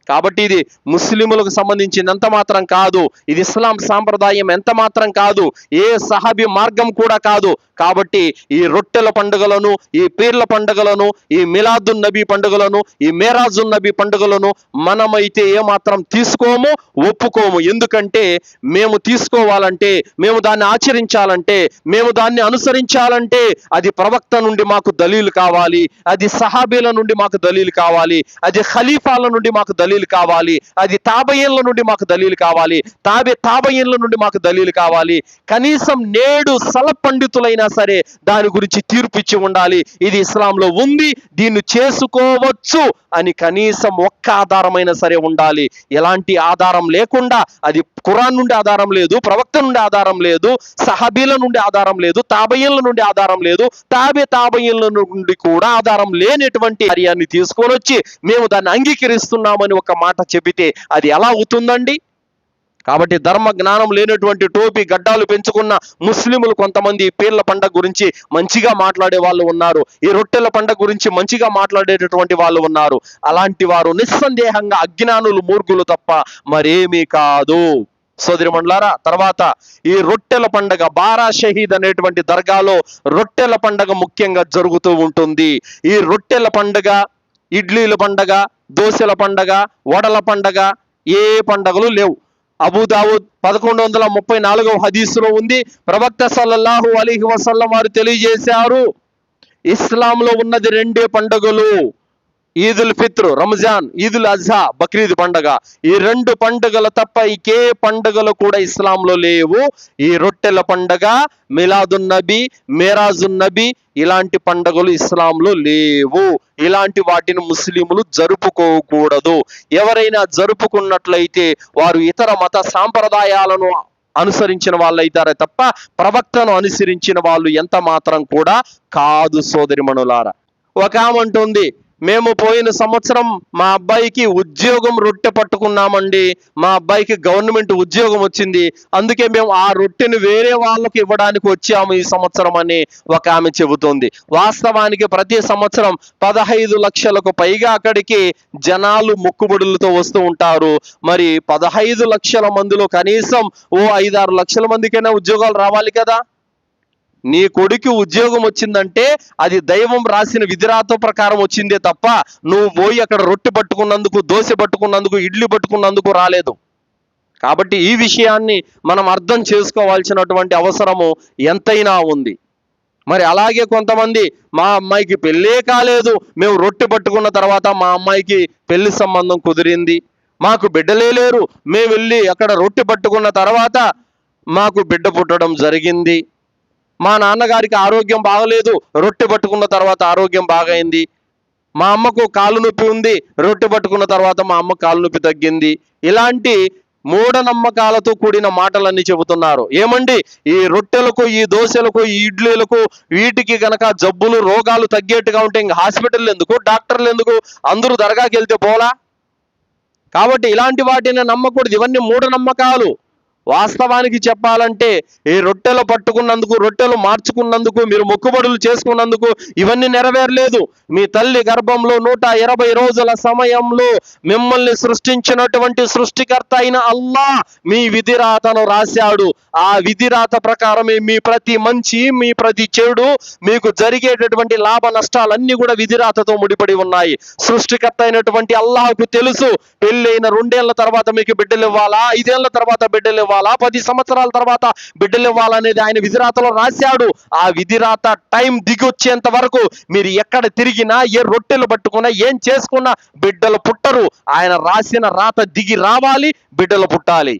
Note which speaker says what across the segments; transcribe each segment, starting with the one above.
Speaker 1: కాబట్టి ఇది ముస్లిములకు సంబంధించినంత మాత్రం కాదు, ఇది ఇస్లాం సాంప్రదాయం ఎంత మాత్రం కాదు, ఏ సహాబీ మార్గం కూడా కాదు. కాబట్టి ఈ రొట్టెల పండుగలను, ఈ పీర్ల పండుగలను, ఈ మిలాదున్ నబీ పండుగలను, ఈ మేరాజున్ నబీ పండుగలను మనమైతే ఏమాత్రం తీసుకోము, ఒప్పుకోము. ఎందుకంటే మేము తీసుకోవాలంటే, మేము దాన్ని ఆచరించాలంటే, మేము దాన్ని అనుసరించాలంటే అది ప్రవక్త నుండి మాకు దలీలు కావాలి, అది సహాబీల నుండి మాకు దలీలు కావాలి, అది ఖలీఫాల నుండి మాకు దలీలు కావాలి, అది తాబయీన్ల నుండి మాకు దలీలు కావాలి, తాబయీన్ల నుండి మాకు దలీలు కావాలి. కనీసం నేడు సలఫ్ పండితులైనా సరే దాని గురించి తీర్పిచ్చి ఉండాలి. ఇది ఇస్లాంలో ఉంది, దీన్ని చేసుకోవచ్చు అని కనీసం ఒక్క ఆధారమైనా సరే ఉండాలి. ఎలాంటి ఆధారం లేకుండా, అది ఖురాన్ నుండి ఆధారం లేదు, ప్రవక్త నుండి ఆధారం లేదు, సహాబీల నుండి ఆధారం లేదు, తాబయీన్ల నుండి ఆధారం లేదు, తాబయీన్ల నుండి కూడా ఆధారం లేనటువంటి కార్యాన్ని తీసుకొని వచ్చి మేము దాన్ని అంగీకరిస్తున్నామని ఒక మాట చెబితే అది ఎలా అవుతుందండి? కాబట్టి ధర్మ జ్ఞానం లేనటువంటి టోపీ గడ్డాలు పెంచుకున్న ముస్లిములు కొంతమంది పీర్ల పండగ గురించి మంచిగా మాట్లాడే వాళ్ళు ఉన్నారు, ఈ రొట్టెల పండగ గురించి మంచిగా మాట్లాడేటటువంటి వాళ్ళు ఉన్నారు. అలాంటి వారు నిస్సందేహంగా అజ్ఞానులు, మూర్ఖులు తప్ప మరేమీ కాదు. సోదరిమండ్లారా, తర్వాత ఈ రొట్టెల పండగ బారా షహీద్ అనేటువంటి దర్గాలో రొట్టెల పండగ ముఖ్యంగా జరుగుతూ ఉంటుంది. ఈ రొట్టెల పండగ, ఇడ్లీల పండగ, దోశల పండగ, వడల పండగ ఏ పండగలు లేవు. అబూదావుద్ 1134వ హదీసులో ఉంది, ప్రవక్త సల్లల్లాహు అలైహి వసల్లం వారు తెలియజేశారు, ఇస్లాంలో ఉన్నది రెండే పండుగలు, ఈదుల్ ఫిత్ర్ రంజాన్, ఈదుల్ అజ్హా బక్రీద్ పండగ. ఈ రెండు పండుగలు తప్ప ఇంకే పండుగలు కూడా ఇస్లాంలో లేవు. ఈ రొట్టెల పండగ, మిలాదున్ నబీ, మేరాజున్ నబీ ఇలాంటి పండుగలు ఇస్లాంలో లేవు. ఇలాంటి వాటిని ముస్లింలు జరుపుకోకూడదు. ఎవరైనా జరుపుకున్నట్లయితే వారు ఇతర మత సాంప్రదాయాలను అనుసరించిన వాళ్ళు అవుతారే తప్ప ప్రవక్తను అనుసరించిన వాళ్ళు ఎంత మాత్రం కూడా కాదు. సోదరిమణులారా, ఒక ఆమె అంటుంది, మేము పోయిన సంవత్సరం మా అబ్బాయికి ఉద్యోగం రొట్టె పట్టుకున్నామండి, మా అబ్బాయికి గవర్నమెంట్ ఉద్యోగం వచ్చింది, అందుకే మేము ఆ రొట్టెను వేరే వాళ్ళకి ఇవ్వడానికి వచ్చాము ఈ సంవత్సరం అని ఒక ఆమె చెబుతోంది. వాస్తవానికి ప్రతి సంవత్సరం 15 లక్షలకు పైగా అక్కడికి జనాలు మొక్కుబడులతో వస్తూ ఉంటారు. మరి 15 లక్షల మందిలో కనీసం 5-6 లక్షల మందికైనా ఉద్యోగాలు రావాలి కదా. నీ కొడుకు ఉద్యోగం వచ్చిందంటే అది దైవం రాసిన విధిరాత ప్రకారం వచ్చిందే తప్ప నువ్వు పోయి అక్కడ రొట్టె పట్టుకున్నందుకు, దోశ పట్టుకున్నందుకు, ఇడ్లీ పట్టుకున్నందుకు రాలేదు. కాబట్టి ఈ విషయాన్ని మనం అర్థం చేసుకోవాల్సినటువంటి అవసరము ఎంతైనా ఉంది. మరి అలాగే కొంతమంది, మా అమ్మాయికి పెళ్ళే కాలేదు, మేము రొట్టె పట్టుకున్న తర్వాత మా అమ్మాయికి పెళ్లి సంబంధం కుదిరింది, మాకు బిడ్డలే లేరు, మేము వెళ్ళి అక్కడ రొట్టె పట్టుకున్న తర్వాత మాకు బిడ్డ పుట్టడం జరిగింది, మా నాన్నగారికి ఆరోగ్యం బాగలేదు, రొట్టె పట్టుకున్న తర్వాత ఆరోగ్యం బాగైంది, మా అమ్మకు కాలు నొప్పి ఉంది, రొట్టె పట్టుకున్న తర్వాత మా అమ్మ కాలు నొప్పి తగ్గింది. ఇలాంటి మూఢనమ్మకాలతో కూడిన మాటలన్నీ చెబుతున్నారు. ఏమండి, ఈ రొట్టెలకు, ఈ దోశలకు, ఈ ఇడ్లీలకు వీటికి గనక జబ్బులు, రోగాలు తగ్గేట్టుగా ఉంటే ఇంక హాస్పిటల్ ఎందుకు, డాక్టర్లు ఎందుకు, అందరూ దర్గాకి వెళ్తే పోలా? కాబట్టి ఇలాంటి వాటిని నమ్మకూడదు. ఇవన్నీ మూఢనమ్మకాలు. వాస్తవానికి చెప్పాలంటే ఈ రొట్టెలు పట్టుకున్నందుకు, రొట్టెలు మార్చుకున్నందుకు, మీరు మొక్కుబడులు చేసుకున్నందుకు ఇవన్నీ నెరవేరలేదు. మీ తల్లి గర్భంలో 120 రోజుల సమయంలో మిమ్మల్ని సృష్టించినటువంటి సృష్టికర్త అయిన అల్లాహ్ మీ విధిరాతను రాశాడు. ఆ విధిరాత ప్రకారమే మీ ప్రతి మంచి, మీ ప్రతి చెడు, మీకు జరిగేటటువంటి లాభ నష్టాలన్నీ కూడా విధిరాతతో ముడిపడి ఉన్నాయి. సృష్టికర్త అయినటువంటి అల్లాహ్కు తెలుసు, పెళ్ళైన 2 ఏళ్ల తర్వాత మీకు బిడ్డలు ఇవ్వాలా, 5 ఏళ్ల తర్వాత బిడ్డలు ఇవ్వాలా, 10 సంవత్సరాల తర్వాత బిడ్డలు ఇవ్వాలనేది ఆయన విధిరాతలో రాశాడు. ఆ విధిరాత టైం దిగొచ్చేంత వరకు మీరు ఎక్కడ తిరిగినా, ఏ రొట్టెలు పట్టుకున్నా, ఏం చేసుకున్నా బిడ్డలు పుట్టరు. ఆయన రాసిన రాత దిగి రావాలి, బిడ్డలు పుట్టాలి.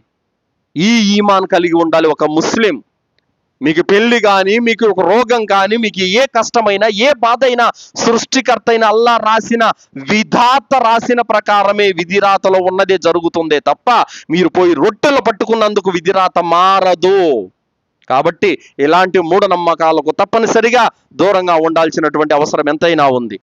Speaker 1: ఈ ఈమాన్ కలిగి ఉండాలి ఒక ముస్లిం. మీకు పెళ్లి కానీ, మీకు ఒక రోగం కానీ, మీకు ఏ కష్టమైనా, ఏ బాధ అయినా సృష్టికర్త అయిన అల్లా రాసిన, విధాత రాసిన ప్రకారమే విధిరాతలో ఉన్నదే జరుగుతుందే తప్ప మీరు పోయి రొట్టెలు పట్టుకున్నందుకు విధిరాత మారదు. కాబట్టి ఇలాంటి మూఢనమ్మకాలకు తప్పనిసరిగా దూరంగా ఉండాల్సినటువంటి అవసరం ఎంతైనా ఉంది.